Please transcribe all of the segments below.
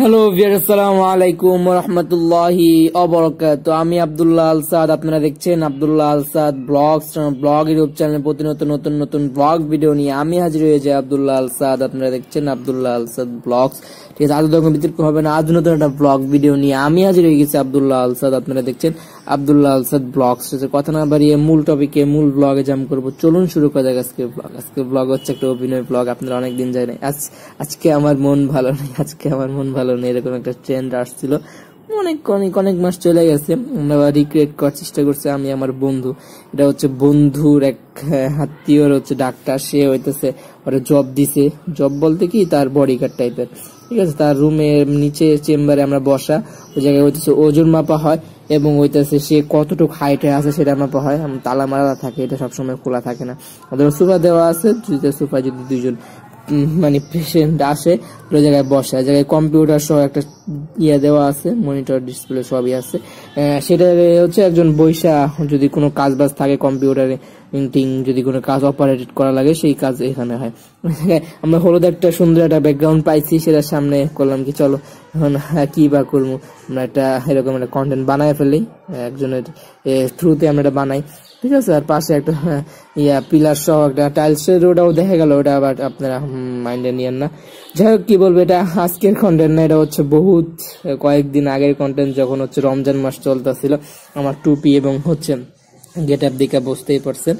Hello viewer, আসসালামু আলাইকুম ওয়া রাহমাতুল্লাহি ওয়া বারাকাতুহু। আমি আব্দুল্লাহ আল সাদ, আপনারা দেখছেন আব্দুল্লাহ আল সাদ ব্লগ ইউটিউব চ্যানেলে প্রতিনিয়ত নতুন নতুন ব্লগ ভিডিও নিয়ে আমি হাজির হয়ে যাই। আব্দুল্লাহ আল সাদ, আপনারা দেখছেন আব্দুল্লাহ আল সাদ ব্লগস। ঠিক আছে, আজ যখন বিতর্ক হবে না, আজ নতুন একটা ব্লগ ভিডিও নিয়ে আমি হাজির হয়ে গেছি। আব্দুল্লাহ আল সাদ, আপনারা দেখছেন আব্দুল্লাহ আল সাদ ব্লগস। কথা না বাড়িয়ে মূল টপিকে, মূল ব্লগে জাম্প করবো। চলুন শুরু করা যাক আজকের ব্লগ। আজকের ব্লগ হচ্ছে একটা অভিনয় ব্লগ। আপনারা অনেকদিন যায় না, আজকে আমার মন ভালো নেই, এরকম একটা ট্রেন্ড আসছিল। অনেক মাস চলে গেছে, আমরা রিক্রিয়েট করার চেষ্টা করছি। আমি আমার বন্ধু, এটা হচ্ছে বন্ধুর এক আত্মীয়র হচ্ছে ডাক্তার, সে হইতেছে ওরা জব দিছে। জব বলতে কি, তার বডি গার্ড টাইপের। ঠিক আছে, তার রুমের নিচে চেম্বারে আমরা বসা, ওই জায়গায় হইতেছে ওজন মাপা হয় এবং হইতেছে সে কতটুকু হাইটে আছে সেটা মাপা হয়। তালা মারা থাকে, এটা সবসময় খোলা থাকে না। ওদের সোফা দেওয়া আছে, সোফা যদি দুইজন মানে পেশেন্ট আসে ওই জায়গায় বসে, ওই জায়গায় কম্পিউটার সহ একটা দেওয়া আছে, মনিটর ডিসপ্লে সবই আছে। সেটা হচ্ছে একজন বৈশা যদি কোনো কাজ বাজ থাকে কম্পিউটারে, যদি কোনো কাজ অপারেট করা লাগে সেই কাজ এখানে হয়। আমরা হলুদ একটা সুন্দর একটা ব্যাকগ্রাউন্ড পাইছি, সেটার সামনে করলাম কি চলো এখন কি বা করবো, আমরা একটা এরকম একটা কন্টেন্ট বানায় ফেলি, একজনের থ্রুতে আমরা এটা বানাই। ঠিক আছে, আর পাশে একটা পিলার সহ একটা টাইলসের ওটাও দেখা গেল, ওটা আবার আপনারা মাইন্ডে নিয়েন না। যাই হোক, কি বলবো, এটা আজকের কন্টেন্ট না, এটা হচ্ছে বহুত কয়েকদিন আগের কন্টেন্ট, যখন হচ্ছে রমজান মাস চলতেছিল। আমার টুপি এবং হচ্ছে গেট আপ দিকে বুঝতেই পারছেন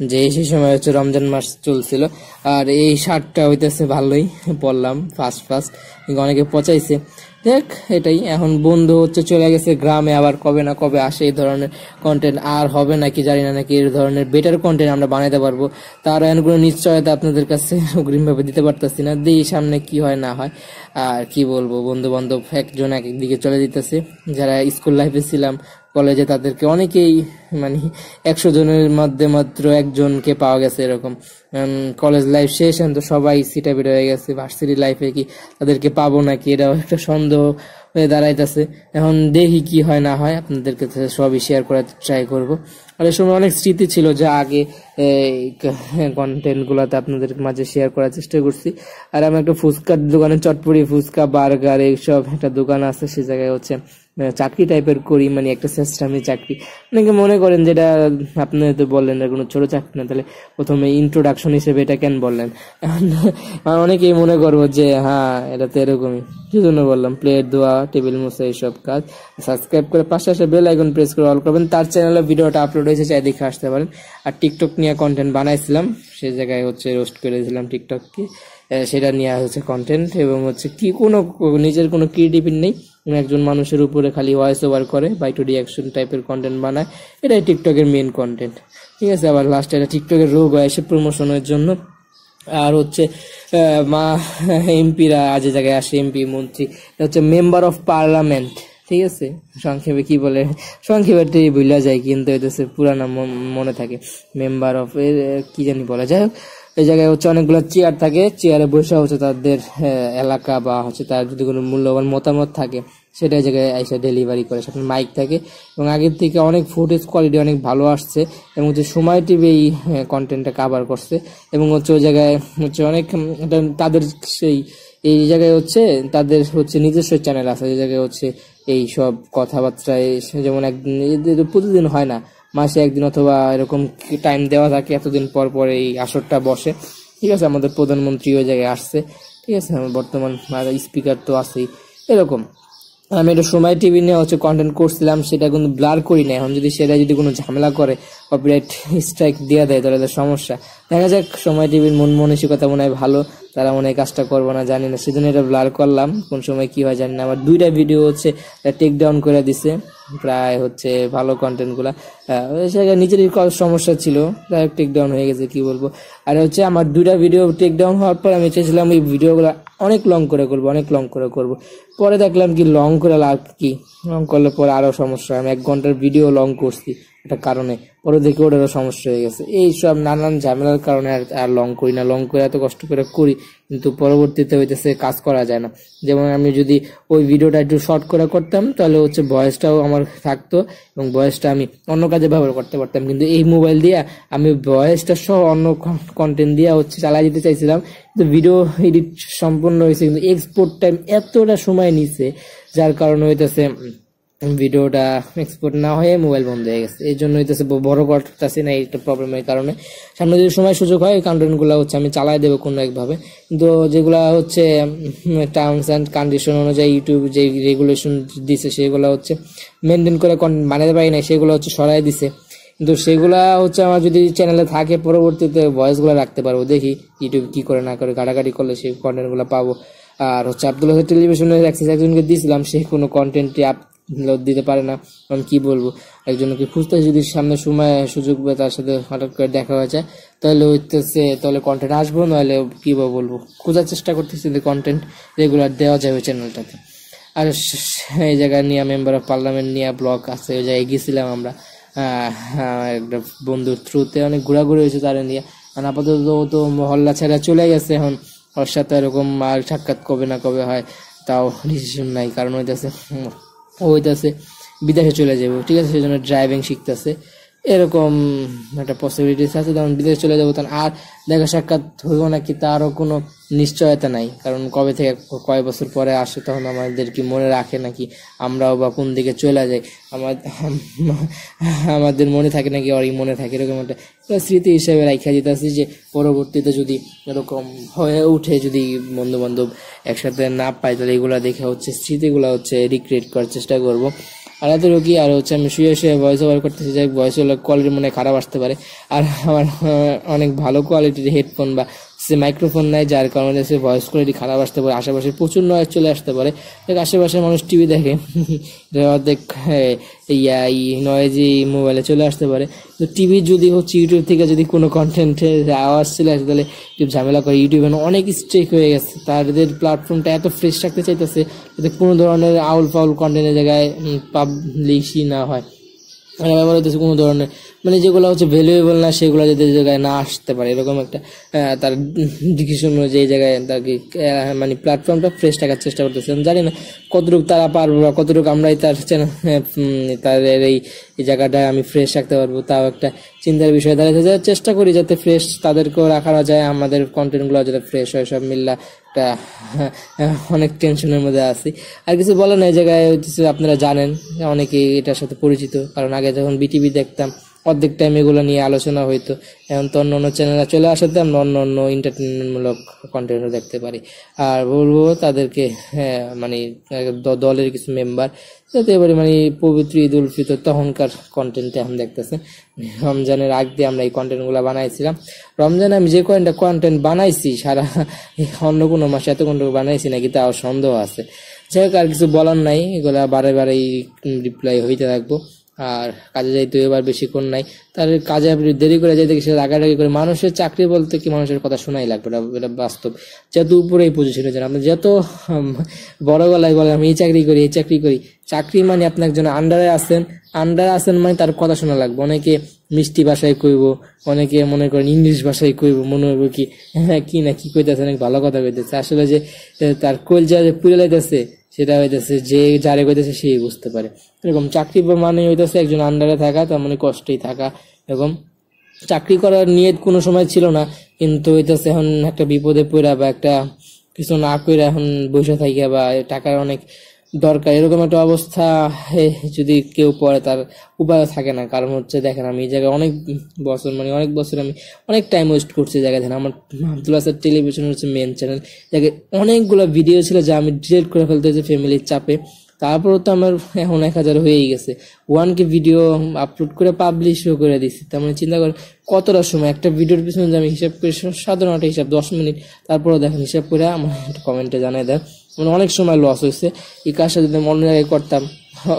যে সেই সময় হচ্ছে রমজান মাস চলছিল। আর এই শার্টটা হইতেছে ভালোই পরলাম, ফার্স্ট অনেকে পচাইছে। দেখ, এটাই। এখন বন্ধু হচ্ছে চলে গেছে গ্রামে, আবার কবে না কবে আসে। এই ধরনের কন্টেন্ট আর হবে নাকি জানি না, নাকি এই ধরনের বেটার কন্টেন্ট আমরা বানাতে পারবো তার কোনো নিশ্চয়তা আপনাদের কাছে অগ্রিম ভাবে দিতে পারতেছি না। দিই সামনে কি হয় না হয়। আর কি বলবো, বন্ধু বান্ধব একজন এক দিকে চলে দিতেছে। যারা স্কুল লাইফে ছিলাম, কলেজে, তাদেরকে অনেকেই মানে 100 জনের মধ্যে মাত্র একজনকে পাওয়া গেছে এরকম। কলেজ লাইফ শেষ, তো সবাই সিটা বের হয়ে গেছে। ভার্সিটি লাইফে কি তাদেরকে পাবো নাকি, এটাও একটা সন্দেহ হয়ে দাঁড়াইতেছে। এখন দেখি কি হয় না হয়, আপনাদেরকে সবই শেয়ার করার ট্রাই করবো। আর এই সময় অনেক স্মৃতি ছিল যা আগে কন্টেন্ট গুলাতে আপনাদের মাঝে শেয়ার করার চেষ্টা করছি। আর আমি একটা ফুচকার দোকানে, চটপটি ফুচকা, বার্গার, এইসব একটা দোকান আছে, সে জায়গায় হচ্ছে চাকরি টাইপের করি, মানে একটা সিস্টেমে চাকরি। অনেকে মনে করেন যেটা আপনি তো বললেন কোনো ছোট চাকরি না, তাহলে প্রথমে ইন্ট্রোডাকশন হিসেবে এটা কেন বললেন? অনেকেই মনে করবো যে হ্যাঁ, এটা তো এরকমই, সেজন্য বললাম। প্লেট ধোয়া, টেবিল মোছা, এইসব কাজ। সাবস্ক্রাইব করে পাশে আসে বেল আইকন প্রেস করে অল করবেন। তার চ্যানেলে ভিডিওটা আপলোড হয়েছে, চাই দেখে আসতে পারেন। আর টিকটক নিয়ে কন্টেন্ট বানাইছিলাম, সেই জায়গায় হচ্ছে রোস্ট করেছিলাম টিকটককে, সেটা নিয়ে হচ্ছে কন্টেন্ট। এবং হচ্ছে কি কোনো নিজের কোনো ক্রিয়েটিভিটি নেই, একজন মানুষের উপরে খালি ভয়েস ওভার করে বা একটু রিয়াকশন টাইপের কন্টেন্ট বানায়, এটাই টিকটকের মেইন কন্টেন্ট। ঠিক আছে, আবার লাস্টে এটা টিকটকের রোগ হয় এসে প্রমোশনের জন্য। আর হচ্ছে মা এমপিরা আজ জায়গায় আসে, এমপি মন্ত্রী, হচ্ছে মেম্বার অফ পার্লামেন্ট। ঠিক আছে, সংক্ষেপে কি বলে, সংক্ষেপে ভুলা যায়, কিন্তু হইতেছে পুরানা মনে থাকে। মেম্বার অফ কি জানি বলা যায়। এই জায়গায় হচ্ছে অনেকগুলো চেয়ার থাকে, চেয়ারে বসে হচ্ছে তাদের এলাকা বা হচ্ছে তার যদি কোনো মূল্যবান মতামত থাকে সেটা জায়গায় এসে ডেলিভারি করে। সাথে মাইক থাকে এবং আগের থেকে অনেক ফুটেজ কোয়ালিটি অনেক ভালো আসছে এবং হচ্ছে সময় টিভি এই কন্টেন্টটা কাভার করছে। এবং হচ্ছে ওই জায়গায় হচ্ছে অনেক তাদের সেই এই জায়গায় হচ্ছে তাদের হচ্ছে নিজস্ব চ্যানেল আছে, এই জায়গায় হচ্ছে এই সব কথাবার্তায়, যেমন একদিন প্রতিদিন হয় না, মাসে একদিন অথবা এরকম টাইম দেওয়া থাকে, এতদিন পর পর এই আসরটা বসে। ঠিক আছে, আমাদের প্রধানমন্ত্রী ওই জায়গায় আসছে। ঠিক আছে, বর্তমান স্পিকার তো আছেই। এরকম আমি একটা সময় টিভি নিয়ে হচ্ছে কন্টেন্ট করছিলাম, সেটা কিন্তু ব্লার করি না। এখন যদি সেটা যদি কোনো ঝামেলা করে, কপিরাইট স্ট্রাইক দিয়ে দেয়, তাহলে সমস্যা। দেখা যাক, সময় টিভির মন মানসিকতা মনে হয় ভালো, তারা মনে হয় কাজটা করবো না, জানি না, সেজন্য এটা ব্লার করলাম। কোন সময় কি হয় জানি না। আমার 2টা ভিডিও হচ্ছে টেক ডাউন করে দিছে, প্রায় হচ্ছে ভালো কন্টেন্ট গুলা। নিজেরই সমস্যা ছিল, প্রায় টেক ডাউন হয়ে গেছে, কি বলবো। আর হচ্ছে আমার 2টা ভিডিও টেক ডাউন হওয়ার পর আমি চেয়েছিলাম এই ভিডিওগুলো অনেক লং করে করবো। পরে দেখলাম কি লং করে লাভ কি, লং করলে পরে আরো সমস্যা। আমি 1 ঘন্টার ভিডিও লং করছি একটা কারণে, পরে দেখে ওটারও সমস্যা হয়ে গেছে। এই সব নানান ঝামেলার কারণে আর লং করি না। লং করে এত কষ্ট করে করি, কিন্তু পরবর্তীতে হইতেছে কাজ করা যায় না। যেমন আমি যদি ওই ভিডিওটা একটু শর্ট করে করতাম তাহলে হচ্ছে ভয়েসটাও আমার থাকতো এবং ভয়েসটা আমি অন্য কাজে ব্যবহার করতে পারতাম, কিন্তু এই মোবাইল দিয়ে আমি ভয়েসটা সহ অন্য কন্টেন্ট দিয়ে হচ্ছে চালাই দিতে চাইছিলাম, কিন্তু ভিডিও এডিট সম্পূর্ণ হয়েছে কিন্তু এক্সপোর্ট টাইম এতটা সময় নিছে যার কারণে হইতেছে ভিডিওটা এক্সপোর্ট না হয়ে মোবাইল বন্ধ হয়ে গেছে। এই জন্য হইতেছে বড় করতেছি না, এইটা প্রবলেমের কারণে। সামনে যদি সময় সুযোগ হয় কন্টেন্ট গুলা হচ্ছে আমি চালাই দেবো কোনো একভাবে, কিন্তু যেগুলা হচ্ছে টার্মস অ্যান্ড কন্ডিশন অনুযায়ী ইউটিউব যে রেগুলেশন দিছে সেগুলো হচ্ছে মেনটেন করে কন্টেন্ট বানাতে পারি না, সেগুলো হচ্ছে সরাই দিছে। কিন্তু সেগুলা হচ্ছে আমার যদি চ্যানেলে থাকে পরবর্তীতে ভয়েস গুলা রাখতে পারবো, দেখি ইউটিউব কি করে না করে, ঘাটাঘাটি করলে সেই কন্টেন্ট গুলা পাবো। আর হচ্ছে আব্দুল্লাহ টেলিভিশনের একজনকে দিয়েছিলাম, সে কোনো কন্টেন্টই আপলোড দিতে পারে না। আমি কি বলবো, একজনকে খুঁজতে যদি সামনে সময় সুযোগ পেয়ে তার সাথে হঠাৎ করে দেখা হয়ে যায় তাহলে হইতেছে তাহলে কন্টেন্ট আসবো, নাহলে কি বলবো, খোঁজার চেষ্টা করতেছি যে কন্টেন্ট রেগুলার দেওয়া যায় ওই চ্যানেলটাতে। আর এই জায়গায় নিয়ে মেম্বার অফ পার্লামেন্ট নিয়ে ব্লগ আছে, ওই জায়গায় গেছিলাম আমরা একটা বন্ধুর থ্রুতে, অনেক ঘোরাঘুরি হয়েছে তারা নিয়ে। আর আপাতত তো মহল্লা ছেড়ে চলে গেছে, এখন ওর সাথে এরকম আর সাক্ষাৎ কবে না কবে হয় তাও ডিসিশন নাই, কারণ হইতেছে বিদেশে চলে যাবো, ঠিক আছে, সেই জন্য ড্রাইভিং শিখতেছে, এরকম একটা পসিবিলিটিস আছে। তখন বিদেশে চলে যাবো, তখন আর দেখা সাক্ষাৎ হইব নাকি তারও কোনো নিশ্চয়তা নাই, কারণ কবে থেকে কয় বছর পরে আসে তখন আমাদের কি মনে রাখে নাকি, আমরাও বা কোন দিকে চলে যাই, আমাদের মনে থাকে নাকি ওরই মনে থাকে, এরকম একটা স্মৃতি হিসেবে রাখা যেতেছি যে পরবর্তীতে যদি এরকম হয়ে উঠে, যদি বন্ধু বান্ধব একসাথে না পাই তাহলে এগুলা দেখে হচ্ছে স্মৃতিগুলা হচ্ছে রিক্রিয়েট করার চেষ্টা করবো। আর এত কি আর হচ্ছে আমি শুয়ে ভয়েস ওভার করতেছি, যাই ভয়েস ওভার কোয়ালিটি মনে খারাপ আসতে পারে, আর আমার অনেক ভালো কোয়ালিটির হেডফোন বা সে মাইক্রোফোন নাই, যার কারণে সে ভয়েস কোয়ালিটি খারাপ আসতে পারে, আশেপাশে প্রচুর নয়েজ চলে আসতে পারে। আশেপাশের মানুষ টিভি দেখে, অর্ধেক নয়েজই মোবাইলে চলে আসতে পারে। তো টিভি যদি হচ্ছে ইউটিউব থেকে যদি কোনো কন্টেন্টের আওয়াজ চলে আসে তাহলে ইউটিউব ঝামেলা করে, ইউটিউবে অনেক স্ট্রিক হয়ে গেছে, তাদের প্ল্যাটফর্মটা এত ফ্রেশ রাখতে চাইতেছে যাতে কোনো ধরনের আউল ফাউল কন্টেন্টের জায়গায় পাবলিশই না হয়, ব্যবহার হইতেছে কোনো ধরনের মানে যেগুলো হচ্ছে ভ্যালুয়েবল না সেগুলো যাতে জায়গায় না আসতে পারে, এরকম একটা তার ডিসিশন অনুযায়ী জায়গায় তাকে মানে প্ল্যাটফর্মটা ফ্রেশ রাখার চেষ্টা করতেছে। জানি না কতটুকু তারা পারবো বা কতটুকু আমরাই তার তার এই জায়গাটা আমি ফ্রেশ রাখতে পারবো, তাও একটা চিন্তার বিষয় দাঁড়াতে যায়। চেষ্টা করি যাতে ফ্রেশ তাদেরকেও রাখা যায়, আমাদের কন্টেন্টগুলো যাতে ফ্রেশ হয়, সব মিল্লা একটা অনেক টেনশনের মধ্যে আছি। আর কিছু বলার নাই, জায়গায় আপনারা জানেন অনেকে এটার সাথে পরিচিত, কারণ আগে যখন বিটিভি দেখতাম অর্ধেক টাইম এগুলো নিয়ে আলোচনা হইতো, এখন তো অন্য চ্যানেলে চলে আসাতে আমরা অন্য এন্টারটেনমেন্টমূলক কন্টেন্টও দেখতে পারি। আর বলবো তাদেরকে মানে দলের কিছু মেম্বার যাতে এবারে মানে পবিত্র ঈদ উল ফিতর তখনকার কন্টেন্টে এখন দেখতেছে, রমজানের আগ দিয়ে আমরা এই কন্টেন্টগুলো বানাইছিলাম। রমজানে আমি যে কন্টেন্ট বানাইছি সারা অন্য কোনো মাসে এত কন্টেন্ট বানাইছি নাকি তাও সন্দেহ আছে। যাই হোক, আর কিছু বলার নাই, এগুলা বারে বারেই রিপ্লাই হইতে থাকবো। আর কাজে যাইতে এবার বেশিক্ষণ নাই, তার কাজে আপনি দেরি করে যাইতে সে রাগারাগি করে, মানুষের চাকরি বলতে কি মানুষের কথা শোনাই লাগবে, এটা বাস্তব। যত উপরে এই পজিশনে যান আপনি, যত বড় গলায় বলেন আমি এই চাকরি করি, চাকরি মানে আপনি একজন আন্ডারে আছেন মানে তার কথা শোনা লাগবে। অনেকে মিষ্টি ভাষায় কইব, অনেকে মনে করেন ইংলিশ ভাষায় কইব, মনে হইব কি কি না কি কইতেছে, অনেক ভালো কথা কইতেছে, আসলে যে তার কলজা যে পুড়ে লাইতেছে সেটা হইতেছে যে যারে কইতেছে সেই বুঝতে পারে। এরকম চাকরি মানে হইতেছে একজন আন্ডারে থাকা, তার মানে কষ্টেই থাকা। এরকম চাকরি করার নিয়ত কোনো সময় ছিল না, কিন্তু হইতেছে এখন একটা বিপদে পড়া বা একটা কিছু না করে এখন বসে থাকিয়া বা টাকার অনেক দরকার, এরকম একটা অবস্থা যদি কেউ পড়ে তার উপায় থাকে না। কারণ হচ্ছে দেখেন আমি এই জায়গায় অনেক বছর আমি অনেক টাইম ওয়েস্ট করছি জায়গায়। দেখেন আমার আব্দুল আসাদ টেলিভিশন হচ্ছে মেন চ্যানেল, জায়গায় অনেকগুলো ভিডিও ছিল যা আমি ডিলিট করে ফেলতে হয়েছে ফ্যামিলির চাপে। তারপরও তো আমার এখন 1000 হয়েই গেছে, 1K ভিডিও আপলোড করে পাবলিশও করে দিচ্ছি। তার মানে চিন্তা করেন কতটা সময় একটা ভিডিওর পিছনে যে আমি হিসাব করে, সাধারণ একটা হিসাব 10 মিনিট, তারপরও দেখেন হিসাব করে আমার একটা কমেন্টে জানাই দেন। মানে অনেক সময় লস হয়েছে, এই কাজটা যদি আমি অন্য জায়গায় করতাম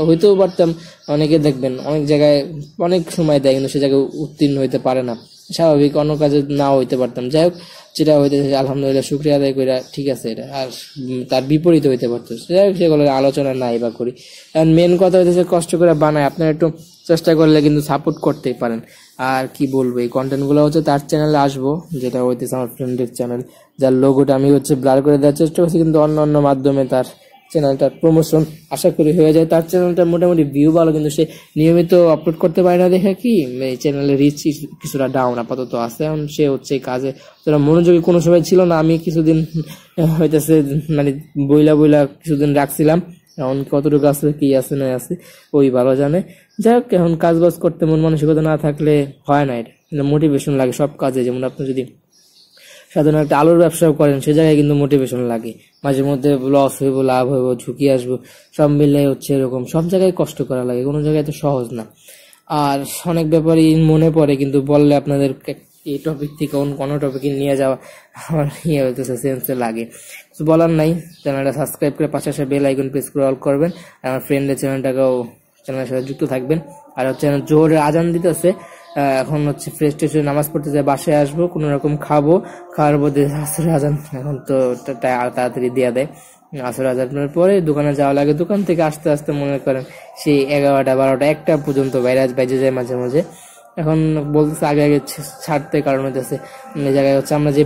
হইতেও পারতাম। অনেকে দেখবেন অনেক জায়গায় অনেক সময় দেয় কিন্তু সে জায়গায় উত্তীর্ণ হইতে পারে না, স্বাভাবিক, অন্য কাজে নাও হইতে পারতাম। যাই হোক, যেটা হইতেছে আলহামদুলিল্লাহ শুকরিয়া আদায় করে ঠিক আছে এটা, আর তার বিপরীত হইতে পারতো সেগুলো আলোচনা নাই বা করি। কারণ মেন কথা হইতেছে কষ্ট করে বানায়, আপনারা একটু চেষ্টা করলে কিন্তু সাপোর্ট করতেই পারেন। আর কি বলবো, এই কন্টেন্টগুলো হচ্ছে তার চ্যানেলে আসবো, যেটা হইতেছে আমার ফ্রেন্ডের চ্যানেল, যার লোগোটা আমি হচ্ছে ব্লার করে দেওয়ার চেষ্টা করছি, কিন্তু অন্য অন্য মাধ্যমে তার চ্যানেলটার প্রমোশন আশা করি হয়ে যায়। তার চ্যানেলটা মোটামুটি ভিউ ভালো, কিন্তু সে নিয়মিত আপলোড করতে পারে না দেখে কি এই চ্যানেলের রিচ কিছুটা ডাউন আপাতত আছে। এখন সে হচ্ছে কাজে তোরা মনোযোগী কোনো সময় ছিল না, আমি কিছুদিন হইতেছে মানে বইলা কিছুদিন রাখছিলাম, এখন কতটুকু আছে কি আছে না আছে ওই ভালো জানে। যাই হোক, এখন কাজ বাজ করতে মন মানসিকতা না থাকলে হয় না, এটা মোটিভেশন লাগে সব কাজে। যেমন আপনি যদি সাধারণ একটা আলুর ব্যবসাও করেন, সে জায়গায় কিন্তু মোটিভেশন লাগে, মাঝে মধ্যে লস হইব লাভ হইব ঝুঁকি আসবো সব মিলে হচ্ছে এরকম, সব জায়গায় কষ্ট করা লাগে, কোনো জায়গায় তো সহজ না। আর অনেক ব্যাপারই মনে পড়ে, কিন্তু বললে আপনাদের এই টপিক থেকে কোনো টপিকে নিয়ে যাওয়া আমার হইতেছে সেন্সে লাগে, কিছু বলার নাই। চ্যানেলটা সাবস্ক্রাইব করে পাশে আসে বেল আইকন প্রেস করে অল করবেন, আর আমার ফ্রেন্ডের চ্যানেলের সাথে যুক্ত থাকবেন। আর হচ্ছে জোহরের আজান দিতেছে, এখন হচ্ছে ফ্রেশ ট্রেশ নামাজ পড়তে যাই, বাসায় আসবো, কোনো রকম খাওয়ার মধ্যে আসরের আজান এখন তো তাড়াতাড়ি দিয়ে দেয়। আসরের আজানের পরে দোকানে যাওয়া লাগে, দোকান থেকে আসতে আসতে মনে করেন সেই 11টা 12টা 1টা পর্যন্ত বাইরে যায় মাঝে মাঝে। এখন বলতেছে আগে ছাড়তে, কারণ হচ্ছে এই জায়গায় হচ্ছে আমরা যে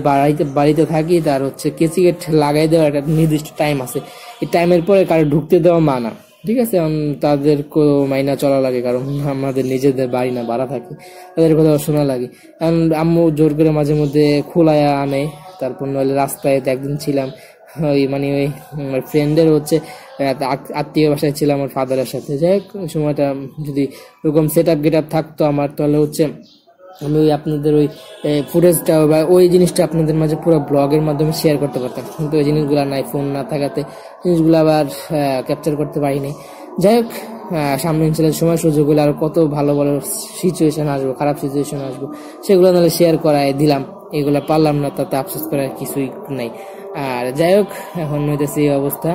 বাড়িতে থাকি তার হচ্ছে কেসি গেট লাগাই দেওয়ার একটা নির্দিষ্ট টাইম আছে, এই টাইমের পরে কারো ঢুকতে দেওয়া মানা, ঠিক আছে। এখন তাদের মাইনা চলা লাগে, কারণ আমাদের নিজেদের বাড়ি না, ভাড়া থাকে, তাদের কথা শোনা লাগে। কারণ আম্মু জোর করে মাঝে মধ্যে খোলায়া আনে, তারপর নইলে রাস্তায় একদিন ছিলাম ওই মানে ওই আমার ফ্রেন্ডের হচ্ছে আত্মীয় বাসায় ছিলাম আমার ফাদারের সাথে। যাই হোক, ওই সময়টা যদি ওরকম সেট আপ গেট আপ থাকতো আমার, তাহলে হচ্ছে আমি ওই আপনাদের ওই ফুটেজটা বা ওই জিনিসটা আপনাদের মাঝে পুরো ব্লগের মাধ্যমে শেয়ার করতে পারতাম, কিন্তু ওই জিনিসগুলো নাই, ফোন না থাকাতে জিনিসগুলো আবার ক্যাপচার করতে পারিনি। যাই হোক, সামনে ইনশাল্লাহ সময় সুযোগ হলে আর কত ভালো ভালো সিচুয়েশন আসবো, খারাপ সিচুয়েশন আসবো, সেগুলো নাহলে শেয়ার করায় দিলাম, এগুলো পারলাম না, তাতে আফসোস করার কিছুই নাই। আর যাই হোক, এখন হইতেছে এই অবস্থা,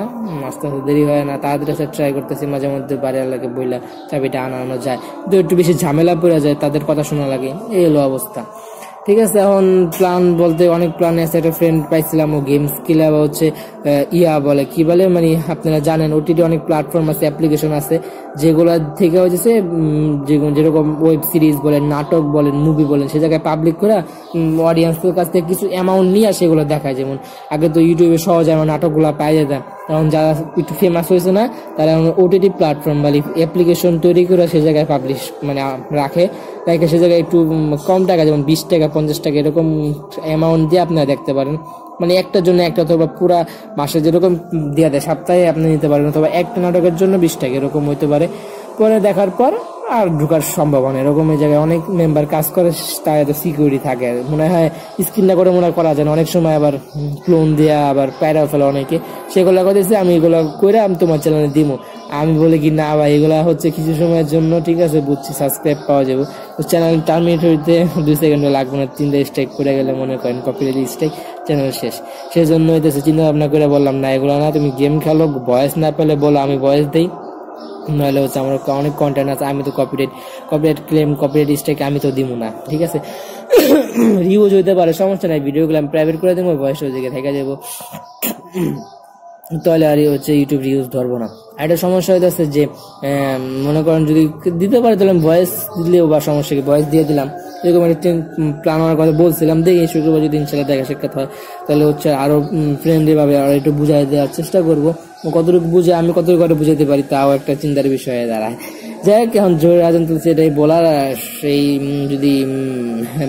আস্তে আস্তে দেরি হয় না, তাড়াতাড়ি ট্রাই করতেছি, মাঝে মধ্যে বাড়ির লাগে বইলা চাবিটা আনানো যায়, তো একটু বেশি ঝামেলা পড়ে যায়, তাদের কথা শোনা লাগে, এই হলো অবস্থা। ঠিক আছে, এখন প্ল্যান বলতে অনেক প্ল্যান আছে। একটা ফ্রেন্ড পাইছিলাম, ও গেমস খেলে হচ্ছে কি বলে মানে আপনারা জানেন ওটিটি অনেক প্ল্যাটফর্ম আছে, অ্যাপ্লিকেশন আছে, যেগুলা থেকে হচ্ছে যেরকম ওয়েব সিরিজ বলেন, নাটক বলেন, মুভি বলেন, সে জায়গায় পাবলিক করে অডিয়েন্সের কাছ থেকে কিছু অ্যামাউন্ট নিয়ে সেগুলো দেখায়। যেমন আগে তো ইউটিউবে সহজে আমার নাটকগুলো পাওয়া যেত, এখন যারা একটু ফেমাস হয়েছে না, তারা এখন ওটিটি প্ল্যাটফর্ম বা অ্যাপ্লিকেশন তৈরি করে সে জায়গায় পাবলিশ মানে রাখে সে জায়গায় একটু কম টাকা, যেমন 20 টাকা 50 টাকা এরকম অ্যামাউন্ট দিয়ে আপনারা দেখতে পারেন, মানে একটার জন্য একটা, অথবা পুরা মাসে যেরকম দেওয়া দেয় সপ্তাহে আপনি নিতে পারেন, অথবা একটা নাটকের জন্য 20 টাকা এরকম হইতে পারে। পরে দেখার পর আর ঢুকার সম্ভাবনা এরকম, এই জায়গায় অনেক মেম্বার কাজ করে, তার এত সিকিউরিটি থাকে, মনে হয় স্ক্রিনটা করে মনে করা যায় না, অনেক সময় আবার ক্লোন দেওয়া আবার প্যারা ফেলা অনেকে, সেগুলো করেছে। আমি এগুলো করে আমি তোমার চ্যানেলে দিব, আমি বলি কি না ভাই এগুলা হচ্ছে কিছু সময়ের জন্য, ঠিক আছে বুঝছি, সাবস্ক্রাইব পাওয়া যাবে, তো চ্যানেল টার্মিনেট হইতে 2 সেকেন্ডও লাগবে না, 3টা স্ট্রাইক করে গেলে মনে করেন কপিরাইট স্ট্রাইক, চ্যানেল শেষ। সেজন্য হইতেছে চিন্তা ভাবনা করে বললাম না এগুলো না, তুমি গেম খেলো, ভয়েস না পেলে বলো, আমি ভয়েস দিই, নাহলে হচ্ছে আমার অনেক কন্টেন্ট আছে, আমি তো কপিরাইট ক্লেম কপিরাইট স্ট্রাইক আমি তো দিব না, ঠিক আছে। রিউজ হইতে পারে, সমস্যা নাই, ভিডিওগুলো আমি প্রাইভেট করে দেবো, ভয়েস ওই দিকে থেকে যাবো, তাহলে আর হচ্ছে ইউটিউব রিউজ ধরবো না। একটা সমস্যা হইতেছে যে মনে করেন যদি দিতে পারে তাহলে ভয়েস দিলেও বা সমস্যা কি, ভয়েস দিয়ে দিলাম, এরকম একটা প্ল্যান হওয়ার কথা বলছিলাম, দেখি শুক্রবার যদি ইনশাল্লাহ দেখা সাক্ষাৎ হয়, তাহলে হচ্ছে আরো ফ্রেন্ডলি ভাবে আরো একটু বুঝাই দেওয়ার চেষ্টা করবো, কতটুকু বুঝে আমি কতটুকু করে বুঝাতে পারি তাও একটা চিন্তার বিষয় হয়ে দাঁড়ায়। যাই হোক, এখন জোরে আছেন তুলছে এটাই বলার। সেই যদি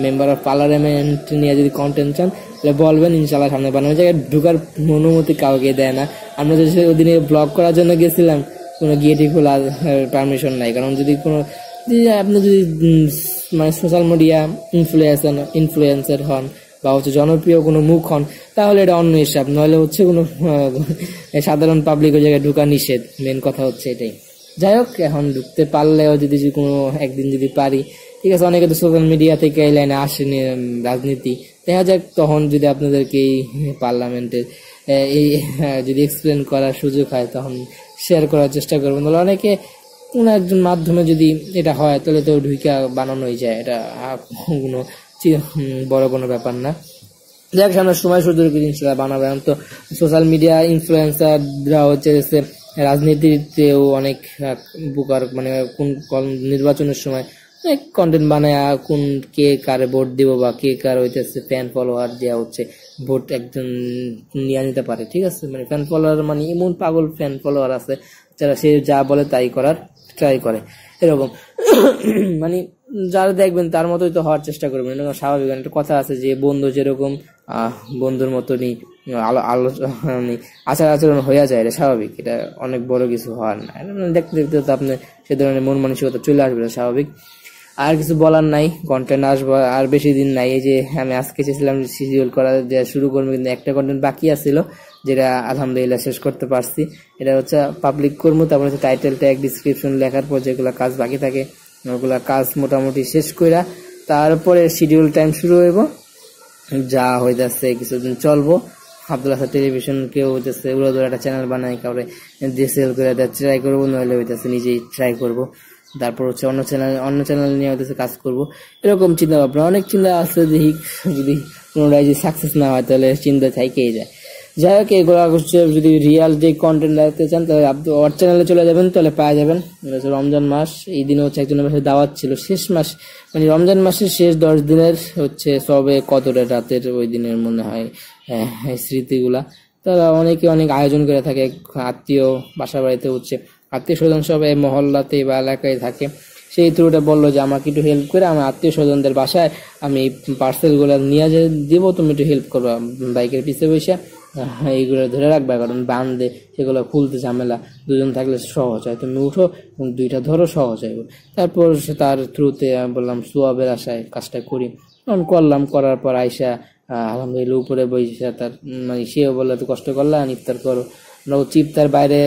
মেম্বার অফ পার্লামেন্ট নিয়ে যদি কন্টেন্ট চান তাহলে বলবেন, ইনশাল্লাহ সামনে বানানো। জায়গায় ঢুকার অনুমতি কাউকে দেয় না, আমরা যদি ওদিনে ব্লগ করার জন্য গেছিলাম, কোনো গেটই খোলা পারমিশন নাই, কারণ যদি কোনো আপনি যদি মানে সোশ্যাল মিডিয়া ইনফ্লুয়েন্সার হন বা হচ্ছে জনপ্রিয় কোনো মুখ হন, তাহলে এটা অন্য হিসাব, নইলে হচ্ছে কোনো সাধারণ পাবলিক ওই জায়গায় ঢুকা নিষেধ, মেন কথা হচ্ছে এটাই। যাই হোক, এখন ঢুকতে পারলেও যদি কোনো একদিন যদি পারি, ঠিক আছে। অনেকে তো সোশ্যাল মিডিয়া থেকে এই লাইনে আসেনি, রাজনীতি, দেখা যাক তখন যদি আপনাদেরকে এই পার্লামেন্টের এই যদি এক্সপ্লেন করার সুযোগ হয় তখন শেয়ার করার চেষ্টা করবেন। তাহলে অনেকে কোনো একজন মাধ্যমে যদি এটা হয় তাহলে তো ঢুকা বানানোই যায়, এটা কোনো বড় কোনো ব্যাপার না। দেখ সামনে সময় সুযোগ ইনশাআল্লাহ বানাবো। এখন তো সোশ্যাল মিডিয়া ইনফ্লুয়েন্সাররা হচ্ছে রাজনীতিতেও অনেক বুকার, মানে কোন নির্বাচনের সময় অনেক কন্টেন্ট বানায় কোন কে কারে ভোট দিব বা কে কার হইতেছে ফ্যান ফলোয়ার দেওয়া হচ্ছে ভোট একজন নিয়ে নিতে পারে। ঠিক আছে, মানে ফ্যান ফলোয়ার মানে এমন পাগল ফ্যান ফলোয়ার আছে যারা সে যা বলে তাই করার ট্রাই করে এরকম। মানে যারা দেখবেন তার মতোই তো হওয়ার চেষ্টা করবেন, এরকম স্বাভাবিক। একটা কথা আছে যে বন্ধু যেরকম বন্ধুর মতনই আচার আচরণ হইয়া যায়, এটা স্বাভাবিক, এটা অনেক বড় কিছু হওয়ার না। দেখতে দেখতে তো আপনি সে ধরনের মন মানসিকতা চলে আসবে, স্বাভাবিক। আর কিছু বলার নাই, কন্টেন্ট আসবো আর বেশি দিন নাই। এই যে আমি আজকে চেয়েছিলাম শিডিউল করা শুরু করবো, কিন্তু একটা কন্টেন্ট বাকি আছিল যেটা আলহামদুলিল্লাহ শেষ করতে পারছি। এটা হচ্ছে পাবলিক করবো, তারপর হচ্ছে টাইটেল ট্যাগ ডিসক্রিপশন লেখার পর যেগুলো কাজ বাকি থাকে ওগুলা কাজ মোটামুটি শেষ কইরা তারপরে শিডিউল টাইম শুরু হইব, যা হইতেছে কিছুদিন চলবো। আব্দুল আসাদ টেলিভিশন কেউ হইতেছে উড়াদুর একটা চ্যানেল বানায় কাউরে দিয়ে সেল করে ট্রাই করবো, নইলে হইতেছে নিজেই ট্রাই করবো। তারপর হচ্ছে অন্য চ্যানেল নিয়ে হইতেছে কাজ করবো, এরকম চিন্তা ভাবনা অনেক চিন্তা আছে। দেখি যদি কোনোটাই যদি সাকসেস না হয় তাহলে চিন্তা থাইকেই যায়। যাই হোক, এগুলো হচ্ছে যদি রিয়াল যে কন্টেন্ট রাখতে চান তাহলে ওর চ্যানেলে চলে যাবেন, তাহলে পাওয়া যাবেন। রমজান মাস, এই দিনে হচ্ছে একজনের বাসায় দাওয়াত ছিল, শেষ মাস মানে রমজান মাসের শেষ 10 দিনের হচ্ছে সবে কদরের রাতের ওই দিনের মনে হয় স্মৃতিগুলা। তারা অনেকে অনেক আয়োজন করে থাকে, আত্মীয় বাসা বাড়িতে হচ্ছে আত্মীয় স্বজন সব এই মহল্লাতে বা এলাকায় থাকে। সেই থ্রুটা বললো যে আমাকে একটু হেল্প করে আমার আত্মীয় স্বজনদের বাসায় আমি পার্সেল গুলা নিয়ে দিব, তুমি একটু হেল্প করবো বাইকের পিছিয়ে বসে এইগুলো ধরে রাখবা, কারণ বান্ধে সেগুলো খুলতে ঝামেলা, দুজন থাকলে সহজ হয়, তুমি উঠো এবং দুইটা ধরো সহজ হয়। তারপর তার থ্রুতে আমি বললাম সোয়াবের আশায় কাজটা করি, করলাম। করার পর আইসা আলহামদুলিল্লাহ উপরে বইসা তার মানে সেও বললো তো কষ্ট করলা ইফতার করো, চিপতার বাইরে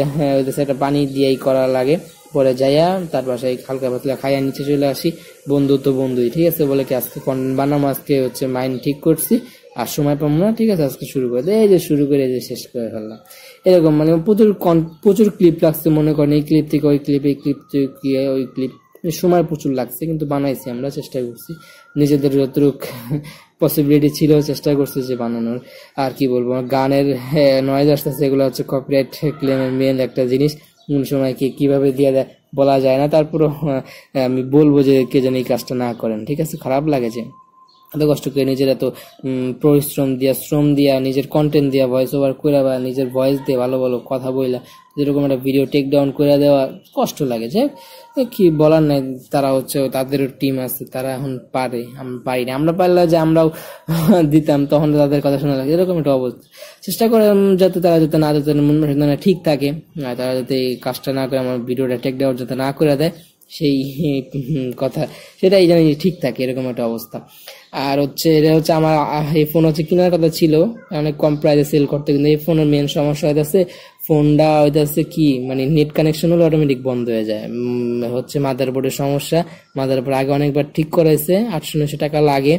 একটা পানি দিয়েই করা লাগে। পরে যাইয়া তার বাসায় হালকা পাতলা খাইয়া নিচে চলে আসি। বন্ধু তো বন্ধুই, ঠিক আছে, বলে কি আজকে কন্টেন্ট বানাবো, আজকে হচ্ছে মাইন্ড ঠিক করছি আর সময় পাবো না, ঠিক আছে আজকে শুরু করে এই যে শুরু করে এই যে শেষ করে ফেললাম। এরকম মানে প্রচুর ক্লিপ লাগছে, মনে করেন এই ক্লিপ থেকে ওই ক্লিপ, এই ক্লিপ থেকে ওই ক্লিপ, সময় প্রচুর লাগছে, কিন্তু বানাইছি, আমরা চেষ্টা করছি নিজেদের যতটুক পসিবিলিটি ছিল চেষ্টা করছি যে বানানোর। আর কি বলবো, গানের নয়েজ আসতেছে, এগুলো হচ্ছে কপিরাইট ক্লেমের মেন একটা জিনিস, কোন সময় কিভাবে দিয়ে দেয় বলা যায় না। তারপর আমি বলবো যে কে যেন এই কাজটা না করেন, ঠিক আছে, খারাপ লাগে যে এত কষ্ট করে নিজের এত পরিশ্রম দিয়া শ্রম দিয়া নিজের কন্টেন্ট দিয়া ভয়েস ওভার করে বা নিজের ভয়েস দিয়ে ভালো ভালো কথা বইলা যেরকম একটা ভিডিও টেক ডাউন করে দেওয়া কষ্ট লাগে। যে কি বলার নাই, তারা হচ্ছে তাদেরও টিম আছে, তারা এখন পারে, আমরা পারি না। আমরা পারলে যে আমরাও দিতাম, তখন তাদের কথা শোনা লাগে, এরকম একটা অবস্থা। চেষ্টা করে যাতে তারা যাতে না যাতে মন ঠিক থাকে, তারা যাতে এই কাজটা না করে আমার ভিডিওটা টেক ডাউন যাতে না করে দেয়, সেই কথা সেটাই জানি ঠিক থাকে, এরকম একটা অবস্থা। আর হচ্ছে এটা হচ্ছে আমার এই ফোন হচ্ছে কেনার কথা ছিল অনেক কম প্রাইসে সেল করতে, কিন্তু এই ফোনের মেন সমস্যা হইতেছে ফোনটা হইতেছে কি মানে নেট কানেকশন হলে অটোমেটিক বন্ধ হয়ে যায়, হচ্ছে মাদারবোর্ডের সমস্যা। মাদারবোর্ড আগে অনেকবার ঠিক করাইছে, 800-900 টাকা লাগে,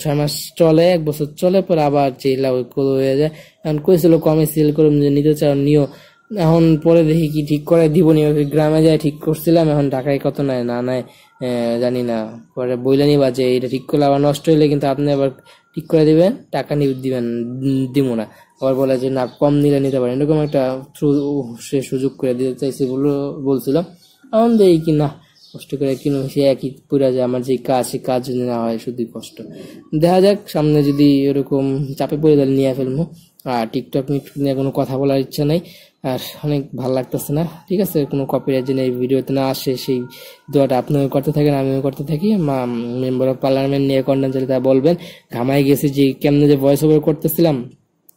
6 মাস চলে, 1 বছর চলে, পরে আবার চেলা হয়ে যায়। এখন কইছিল কমে সেল করুন, নিতে চাও নিও, এখন পরে দেখি কি ঠিক করে দিব নি, গ্রামে যায় ঠিক করছিলাম, এখন ঢাকায় কত নেয় না নেয় জানি না। পরে বইলে নিবা যে এটা ঠিক করলে আবার নষ্ট হইলে কিন্তু আপনি আবার ঠিক করে দিবেন, টাকা দিবেন দিব না, আবার বলে যে না কম নিলে নিতে পারেন, এরকম একটা সে সুযোগ করে দিতে চাইছে বলছিলাম। এখন দেখি কি না কষ্ট করে কিনো সে একই পুরা যায়, আমার যে কাজ সে কাজ যদি না হয় শুধুই কষ্ট। দেখা যাক সামনে যদি এরকম চাপে পড়ে তাহলে নিয়ে ফেলবো। আর টিকটক নিয়ে কোনো কথা বলার ইচ্ছা নাই, আর অনেক ভালো লাগতেছে না, ঠিক আছে, কোনো কপিরাইট যেন এই ভিডিওতে না আসে সেই দোয়াটা আপনিও করতে থাকেন, আমিও করতে থাকি। মেম্বার অফ পার্লামেন্ট নিয়ে কন্টেন্ট চলে তা বলবেন। ঘামাই গেছি যে কেমনে যে ভয়েস ওভার করতেছিলাম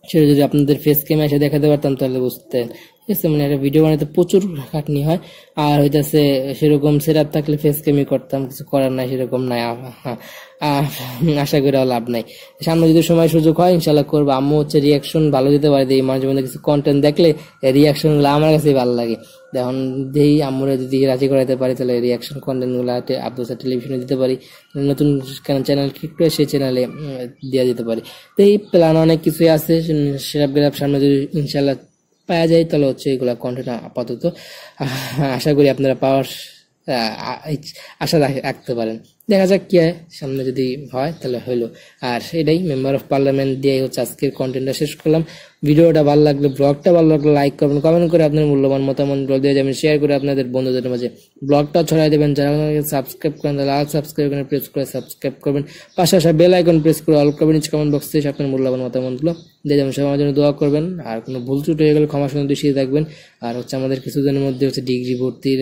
সেটা যদি আপনাদের ফেস ক্যামে এসে দেখাতে পারতাম তাহলে বুঝতেন, ঠিক আছে। মানে একটা ভিডিও বানাতে প্রচুর খাটনি হয়, আর হইতেছে সেরকম সেটআপ থাকলে ফেস ক্যামই করতাম, কিছু করার নাই, সেরকম নাই, আশা করে লাভ নাই। সামনে যদি সময় সুযোগ হয় ইনশাল্লাহ করবো। আম্মু হচ্ছে রিয়াকশন ভালো দিতে পারে, এই মাঝে মধ্যে কিছু কন্টেন্ট দেখলে রিয়াকশন গুলো আমার কাছে ভালো লাগে। এখন যেই আম্মুরা যদি রাজি করাইতে পারি তাহলে রিয়াকশন কন্টেন্ট গুলো আব্দুল আসাদ টেলিভিশনে দিতে পারি, নতুন চ্যানেল ক্লিক করে সেই চ্যানেলে দিয়ে দিতে পারি। তো এই প্ল্যান অনেক কিছুই আছে, সেটা সামনে যদি ইনশাল্লাহ পাওয়া যায় তাহলে হচ্ছে এগুলা কন্টেন্ট আপাতত আশা করি আপনারা পাওয়ার আশা রাখতে পারেন। দেখা যাক কি হয়, সামনে যদি হয় তাহলে হইলো। আর এটাই মেম্বার অফ পার্লামেন্ট দিয়ে হচ্ছে আজকের কন্টেন্টটা শেষ করলাম। ভিডিওটা ভালো লাগলে, ব্লগটা ভালো লাগলে লাইক করবেন, কমেন্ট করে আপনার মূল্যবান মতামত দিয়ে যাবেন, শেয়ার করে আপনাদের বন্ধুদের মাঝে ব্লগটা ছড়াই দেবেন। যারা সাবস্ক্রাইব করেন তাহলে সাবস্ক্রাইব করে প্রেস করে সাবস্ক্রাইব করবেন, পাশে আসা বেল আইকন প্রেস করে অল করবেন। কমেন্ট বক্সে আপনার মূল্যবান মতামতগুলো দিয়ে যাবেন। সবাই আমার জন্য দোয়া করবেন, আর কোনো ভুল ত্রুটি হয়ে গেলে ক্ষমা সুন্দর দৃষ্টিতে থাকবেন। আর হচ্ছে আমাদের কিছুদিনের মধ্যে হচ্ছে ডিগ্রি ভর্তির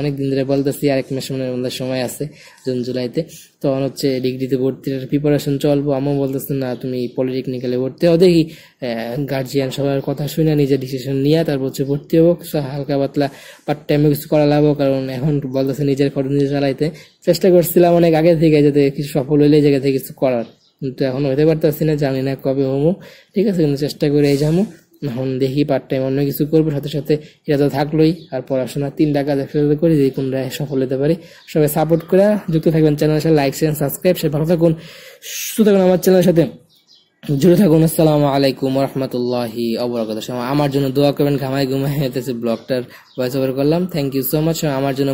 অনেক দিন ধরে বলতেছি, আরেক মাসের মধ্যে সময় আছে, জুন জুলাইতে। তখন হচ্ছে ডিগ্রিতে ভর্তির প্রিপারেশন চলবো। আমিও বলতেছি না তুমি পলিটেকনিক্যালে ভর্তি হও, দেখি গার্জিয়ান সবার কথা শুনে নিজের ডিসিশন নিয়ে তারপর হচ্ছে ভর্তি হবো। হালকা পাতলা পার্ট টাইমে কিছু করা লাগবো, কারণ এখন বলতেছে নিজের খরচ নিজে চালাইতে। চেষ্টা করছিলাম অনেক আগে থেকে যাতে কিছু সফল হইলে এই জায়গা থেকে কিছু করার, কিন্তু এখন হইতে পারতেছি না, জানি না কবে হবো। ঠিক আছে, কিন্তু চেষ্টা করে এই যাবো। এখন দেখি পার্ট টাইম অন্য কিছু করবো, সাথে সাথে এটা তো থাকলোই। আর পড়াশোনা 3টা কাজ একসাথে করে যে কোনটা সফল হতে পারি। সবাই সাপোর্ট করে যুক্ত থাকবেন চ্যানেলের সাথে, লাইক শেয়ার সাবস্ক্রাইব। সে ভালো থাকুন, সুস্থ থাকুন, আমার চ্যানেলের সাথে জুড়ে থাকুন। আসসালামু আলাইকুম রহমতুল্লাহি ওয়া বারাকাতুহু। আমার জন্য দোয়া করবেন। ঘামাই ঘুমাই ব্লগটার ভয়েস ওভার করলাম। Thank you so much. আমার জন্য